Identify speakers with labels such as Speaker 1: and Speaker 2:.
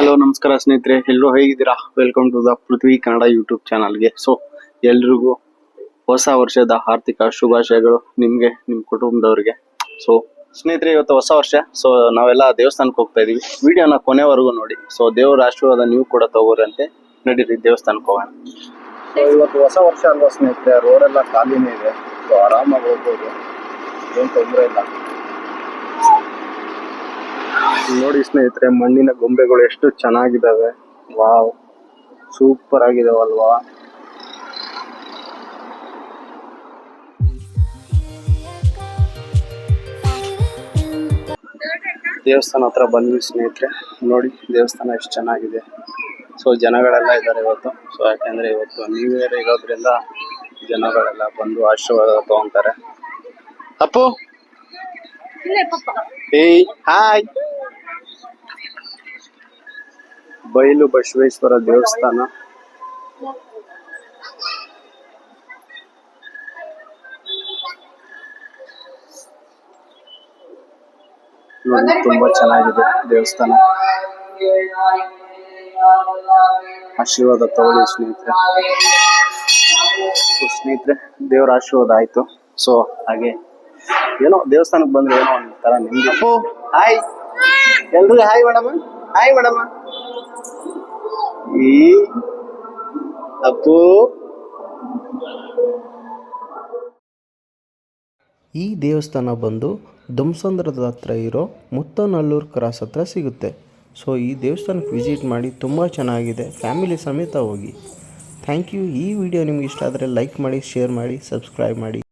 Speaker 1: Hello ನಮಸ್ಕಾರ ಸ್ನೇಹಿತರೆ, ಎಲ್ಲರೂ ಹೇಗಿದ್ದೀರಾ? Welcome to the Prithvi Kannada YouTube ಚಾನಲ್ಗೆ. ಸೊ ಎಲ್ರಿಗೂ ಹೊಸ ವರ್ಷದ ಆರ್ಥಿಕ ಶುಭಾಶಯಗಳು ನಿಮಗೆ, ನಿಮ್ಮ ಕುಟುಂಬದವ್ರಿಗೆ. ಸೊ ಸ್ನೇಹಿತರೆ, ಇವತ್ತು ಹೊಸ ವರ್ಷ. ಸೊ ನಾವೆಲ್ಲ ದೇವಸ್ಥಾನಕ್ಕೆ ಹೋಗ್ತಾ ಇದೀವಿ. ವಿಡಿಯೋನ ಕೊನೆವರೆಗೂ ನೋಡಿ. ಸೊ ದೇವರ ಆಶೀರ್ವಾದ ನೀವು ಕೂಡ ತಗೋರಂತೆ. ನಡೀರಿ ದೇವಸ್ಥಾನಕ್ಕೆ ಹೋಗೋಣ. ಸೊ ಇವತ್ತು ಹೊಸ ವರ್ಷ ಅಲ್ವಾ ಸ್ನೇಹಿತರೆ, ರೋಡೆಲ್ಲ ಖಾಲಿನೇ ಇದೆ. ಸೊ ಆರಾಮಾಗಿ ಹೋಗ್ಬೋದು, ಏನು ತೊಂದರೆ ಇಲ್ಲ. ನೋಡಿ ಸ್ನೇಹಿತರೆ, ಮಣ್ಣಿನ ಗೊಂಬೆಗಳು ಎಷ್ಟು ಚೆನ್ನಾಗಿದ್ದಾವೆ. ವಾವ್, ಸೂಪರ್ ಆಗಿದಾವಲ್ವಾ? ದೇವಸ್ಥಾನ ಹತ್ರ ಬಂದ್ವಿ ಸ್ನೇಹಿತರೆ. ನೋಡಿ ದೇವಸ್ಥಾನ ಎಷ್ಟು ಚೆನ್ನಾಗಿದೆ. ಸೊ ಜನಗಳೆಲ್ಲ ಇದ್ದಾರೆ ಇವತ್ತು. ಸೊ ಯಾಕೆಂದ್ರೆ ಇವತ್ತು ನ್ಯೂ ಇಯರ್ ಇರೋದ್ರಿಂದ ಜನಗಳೆಲ್ಲ ಬಂದು ಆಶೀರ್ವಾದ ತಗೊಂತಾರೆ. ಅಪ್ಪು, ಏಯ್ ಹಾಯ್. ಬಯಲು ಬಸವೇಶ್ವರ ದೇವಸ್ಥಾನ. ನೋಡಿ ತುಂಬಾ ಚೆನ್ನಾಗಿದೆ ದೇವಸ್ಥಾನ. ಆಶೀರ್ವಾದ ತಗೊಳ್ಳಿ ಸ್ನೇಹಿತರೆ. ಸ್ನೇಹಿತರೆ, ದೇವರ ಆಶೀರ್ವಾದ ಆಯ್ತು. ಸೊ ಹಾಗೆ ಏನೋ ದೇವಸ್ಥಾನಕ್ಕೆ ಬಂದ್ರೆ ಏನೋ ಒಂಥರ ನಿಮ್ಗೆ. ಅಪ್ಪು ಹಾಯ್, ಎಲ್ರಿಗೂ ಹಾಯ್ ಮೇಡಮ್. Hi madam. ಈ ಅಪ್ಪು,
Speaker 2: ಈ ದೇವಸ್ಥಾನ ಬಂದು ದುಮ್ಸಂದ್ರದ ಹತ್ರ ಇರೋ ಮುತ್ತನಲ್ಲೂರು ಕ್ರಾಸ್ ಹತ್ರ ಸಿಗುತ್ತೆ. ಸೊ ಈ ದೇವಸ್ಥಾನಕ್ಕೆ ವಿಸಿಟ್ ಮಾಡಿ, ತುಂಬ ಚೆನ್ನಾಗಿದೆ. ಫ್ಯಾಮಿಲಿ ಸಮೇತ ಹೋಗಿ. Thank you. ಈ ವಿಡಿಯೋ ನಿಮ್ಗೆ ಇಷ್ಟ ಆದರೆ ಲೈಕ್ ಮಾಡಿ, ಶೇರ್ ಮಾಡಿ, ಸಬ್ಸ್ಕ್ರೈಬ್ ಮಾಡಿ.